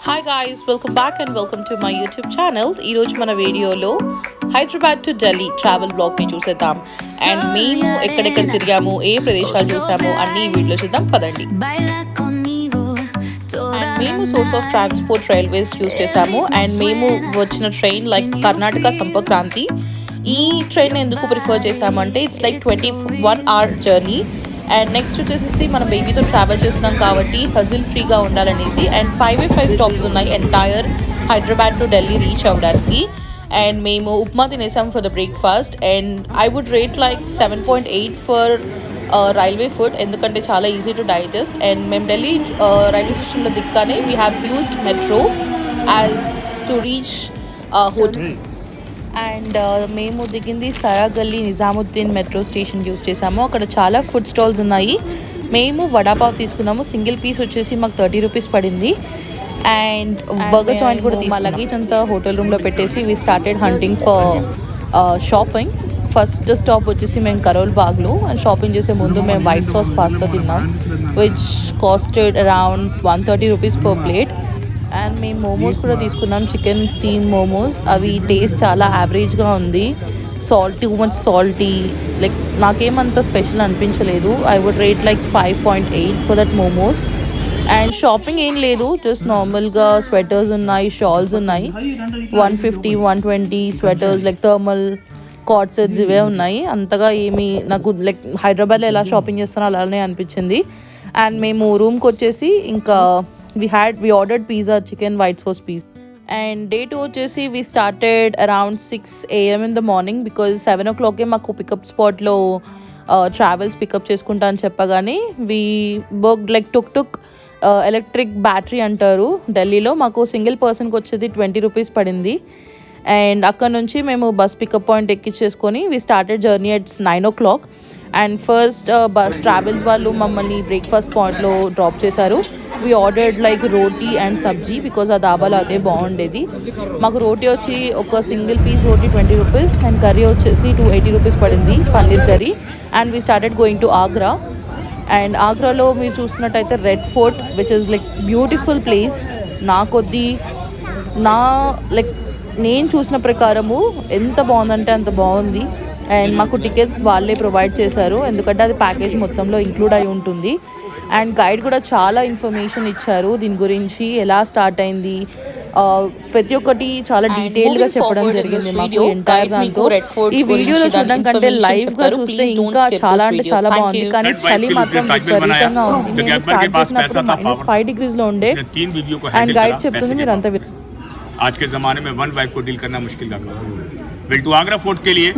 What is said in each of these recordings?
Hi guys, welcome back and welcome to my YouTube channel. ఈరోజు మన వీడియోలో Hyderabad to Delhi travel బ్లాగ్ని చూసేద్దాం. అండ్ మేము ఎక్కడెక్కడ తిరిగాము, ఏ ప్రదేశాలు చూసాము అన్ని ఈ వీడియోలో చూద్దాం. పదండి. అండ్ మేము source of transport railways use చేసాము. అండ్ మేము వచ్చిన ట్రైన్ లైక్ కర్ణాటక సంపర్క్రాంతి. ఈ ట్రైన్ ఎందుకు ప్రిఫర్ చేసాము అంటే it's like 21 hour journey. And next వచ్చేసి మన బేబీతో ట్రావెల్ చేస్తున్నాం కాబట్టి హజిల్ ఫ్రీగా ఉండాలనేసి. అండ్ 5 స్టాప్స్ ఉన్నాయి entire Hyderabad to Delhi reach అవ్వడానికి. అండ్ మేము ఉప్మా తినేసాం for the breakfast. And I would rate like 7.8 for railway food, ఎందుకంటే చాలా ఈజీ టు డైజెస్ట్. అండ్ మేము ఢిల్లీ రైల్వే స్టేషన్లో దిక్కానే we have used metro as to reach hotel. And మేము దిగింది సరాగల్లీ నిజాముద్దీన్ మెట్రో స్టేషన్ యూస్ చేసాము. అక్కడ చాలా ఫుడ్ స్టాల్స్ ఉన్నాయి. మేము వడాపావ్ తీసుకున్నాము. సింగిల్ పీస్ వచ్చేసి మాకు 30 రూపీస్ పడింది. అండ్ బర్గర్ జాయింట్ కూడా మా లగేజ్ అంతా హోటల్ రూమ్లో పెట్టేసి we started hunting for shopping. First stop వచ్చేసి మేము కరోల్ బాగ్లో. అండ్ షాపింగ్ చేసే ముందు మేము వైట్ సాస్ పాస్తా తిన్నాం, which costed around 130 rupees per plate. And మేము మోమోస్ కూడా తీసుకున్నాం, చికెన్ స్టీమ్ మోమోస్. అవి టేస్ట్ చాలా యావరేజ్గా ఉంది. టూ మచ్ సాల్టీ, లైక్ నాకేమంత స్పెషల్ అనిపించలేదు. I would rate like 5.8 for that momos. And shopping ఏం లేదు, జస్ట్ నార్మల్గా స్వెటర్స్ ఉన్నాయి, షాల్స్ ఉన్నాయి. 150, 120 sweaters like thermal card sets ఇవే ఉన్నాయి. అంతగా ఏమి నాకు లైక్ హైదరాబాద్లో ఎలా షాపింగ్ చేస్తానో అలానే అనిపించింది. అండ్ మేము రూమ్కి వచ్చేసి ఇంకా we ordered pizza, chicken white sauce pizza. And day 2 వచ్చేసి we started around 6 AM in the morning because 7 o'clock మాకు పికప్ స్పాట్లో ట్రావెల్స్ పికప్ చేసుకుంటా అని చెప్పగానే we booked like took electric battery అంటారు ఢిల్లీలో. మాకు సింగిల్ పర్సన్కి వచ్చేది 20 రూపీస్ పడింది. అండ్ అక్కడ నుంచి మేము బస్ పికప్ పాయింట్ ఎక్కించేసుకొని we started journey at 9 o'clock. And first bus travels వాళ్ళు మమ్మల్ని బ్రేక్ఫాస్ట్ పాయింట్లో డ్రాప్ చేశారు. We ordered like roti and sabzi because ఆ దాబాలో అదే బాగుండేది. మాకు రోటీ వచ్చి ఒక సింగిల్ పీస్ రోటీ 20 రూపీస్ అండ్ కర్రీ వచ్చేసి 280 రూపీస్ పడింది, paneer curry. And we started going to Agra. అండ్ ఆగ్రాలో మీరు చూసినట్టయితే red fort which is like beautiful place. నేను చూసిన ప్రకారము ఎంత బాగుందంటే అంత బాగుంది. అండ్ మాకు టికెట్స్ వాళ్ళే ప్రొవైడ్ చేశారు, ఎందుకంటే అది ప్యాకేజ్ మొత్తంలో ఇంక్లూడ్ అయి ఉంటుంది. అండ్ గైడ్ కూడా చాలా ఇన్ఫర్మేషన్ ఇచ్చారు దీని గురించి, ఎలా స్టార్ట్ అయింది, ప్రతి ఒక్కటి చాలా డీటెయిల్గా చెప్పడం జరిగింది మాకు ఎంటైర్ దాంతో. ఈ వీడియోలో చూడడం కంటే లైవ్గా చూస్తే ఇంకా చాలా అంటే చాలా బాగుంది. కానీ చలి మాత్రం విపరీతంగా ఉంది. మేము స్టార్ట్ చేసినప్పుడు -5 degrees ఉండే. అండ్ గైడ్ చెప్తుంది మీరు అంతా आज के ज़माने में वन वाइफ को डील करना मुश्किल का काम है. वेल टू आगरा फोर्ट के लिए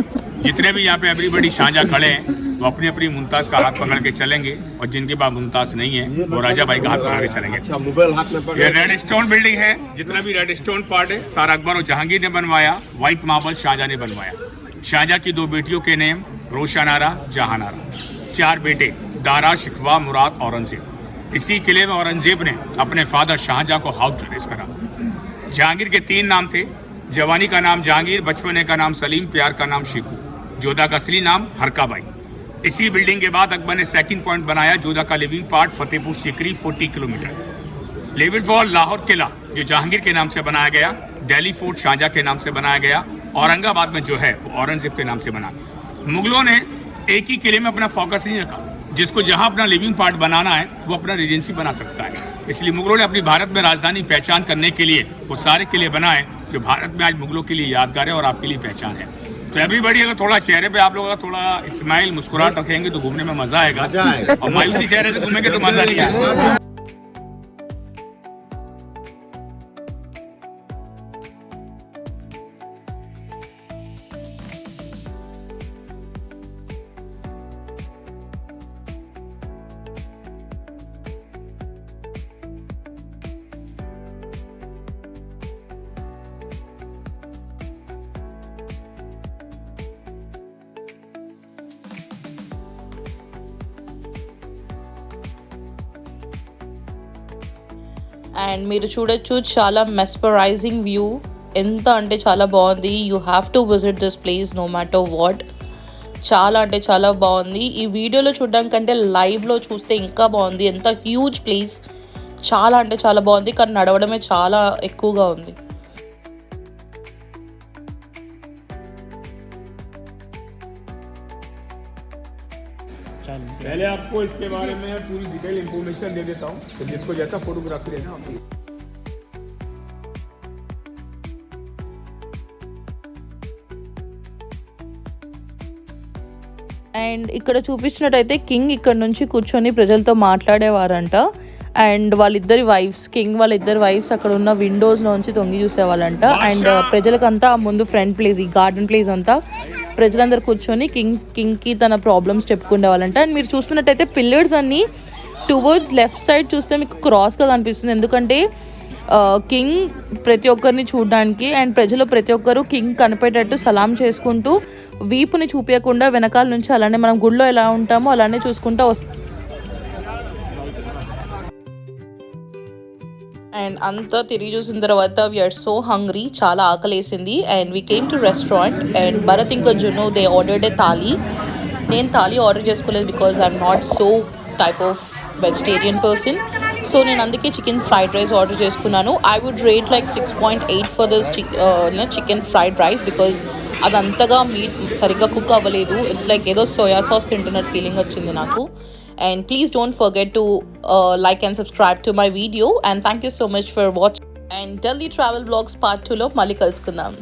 जितने भी यहाँ पे एवरीबडी शाहजहाँ खड़े हैं वो अपनी अपनी मुमताज़ का हाथ पकड़ के चलेंगे, और जिनके पास मुमताज़ नहीं है वो राजा भाई का हाथ पकड़ के चलेंगे. ये रेड स्टोन बिल्डिंग है. जितना भी रेड स्टोन पार्ट है सारा अकबर और जहांगीर ने बनवाया. व्हाइट मार्बल शाहजहाँ ने बनवाया. शाहजहाँ की 2 बेटियों के नेम रोशनारा, जहानारा. 4 बेटे दारा, शिकवा, मुराद, औरंगजेब. इसी किले में औरंगजेब ने अपने फादर शाहजहाँ को हाउस अरेस्ट करा. जहांगीर के 3 नाम थे. जवानी का नाम जहांगीर, बचपने का नाम सलीम, प्यार का नाम शिकू, जोधा का असली नाम हरकाबाई. इसी बिल्डिंग के बाद अकबर ने सेकंड पॉइंट बनाया जोधा का living part Fatehpur Sikri 40 kilometre. लेविड वॉल लाहौर किला जो जहांगीर के नाम से बनाया गया. दिल्ली फोर्ट शाहजहाँ के नाम से बनाया गया. औरंगाबाद में जो है वो औरंगजेब के नाम से बना. मुगलों ने एक ही किले में अपना फोकस नहीं रखा. जिसको जहां अपना लिविंग पार्ट बनाना है वो अपना रेजेंसी बना सकता है. इसलिए मुगलों ने अपनी भारत में राजधानी पहचान करने के लिए वो सारे किले बनाए जो भारत में आज मुगलों के लिए यादगार है और आपके लिए पहचान है. तो एवरीबडी अगर थोड़ा चेहरे पे आप लोग अगर थोड़ा स्माइल मुस्कुराहट रखेंगे तो घूमने में मजा आएगा, और मायूसी चेहरे से घूमेंगे तो मजा नहीं आएगा. అండ్ మీరు చూడొచ్చు చాలా మెస్పరైజింగ్ వ్యూ, ఎంత అంటే చాలా బాగుంది. You have to visit this place no matter what. చాలా అంటే చాలా బాగుంది. ఈ వీడియోలో చూడడం కంటే లైవ్లో చూస్తే ఇంకా బాగుంది. ఎంత హ్యూజ్ ప్లేస్, చాలా అంటే చాలా బాగుంది, కానీ నడవడమే చాలా ఎక్కువగా ఉంది. पहले आपको इसके बारे में पूरी डिटेल इंफॉर्मेशन दे देता हूँ, तो जिसको जैसा फोटोग्राफी लेना आप అండ్ ఇక్కడ చూపించినట్టయితే కింగ్ ఇక్కడ నుంచి కూర్చొని ప్రజలతో మాట్లాడేవారంట. అండ్ వాళ్ళిద్దరి వైఫ్స్ అక్కడ ఉన్న విండోస్లోంచి తొంగి చూసేవాళ్ళంట. అండ్ ప్రజలకంతా ముందు ఫ్రంట్ ప్లేస్, ఈ గార్డెన్ ప్లేస్ అంతా ప్రజలందరూ కూర్చొని కింగ్కి తన ప్రాబ్లమ్స్ చెప్పుకునేవాళ్ళంట. అండ్ మీరు చూస్తున్నట్టయితే పిల్లర్స్ అన్నీ టువర్డ్స్ లెఫ్ట్ సైడ్ చూస్తే మీకు క్రాస్గా కనిపిస్తుంది, ఎందుకంటే కింగ్ ప్రతి ఒక్కరిని చూడడానికి అండ్ ప్రజలు ప్రతి ఒక్కరు కింగ్ కనిపెట్టేటట్టు సలాం చేసుకుంటూ వీపుని చూపించకుండా వెనకాల నుంచి అలానే మనం గుడిలో ఎలా ఉంటామో అలానే చూసుకుంటూ అండ్ అంతా తిరిగి చూసిన తర్వాత వీఆర్ సో హంగ్రీ, చాలా ఆకలేసింది. And we came to restaurant and Bharat ఇంకా జును దే ఆర్డర్డ్ ఏ థాలీ. నేను థాలీ ఆర్డర్ చేసుకోలేదు because I'm not so type of vegetarian person, so నేను అందుకే చికెన్ ఫ్రైడ్ రైస్ ఆర్డర్ చేసుకున్నాను. I would rate like 6.8 for this chicken fried rice because అది అంతగా meat సరిగ్గా కుక్ అవ్వలేదు. ఇట్స్ లైక్ ఏదో సోయా సాస్ తింటున్నట్టు ఫీలింగ్ వచ్చింది నాకు. And please don't forget to like and subscribe to my video, and thank you so much for watching. And Delhi Travel Vlogs Part 2 లో మళ్ళీ కలుసుకుందాం.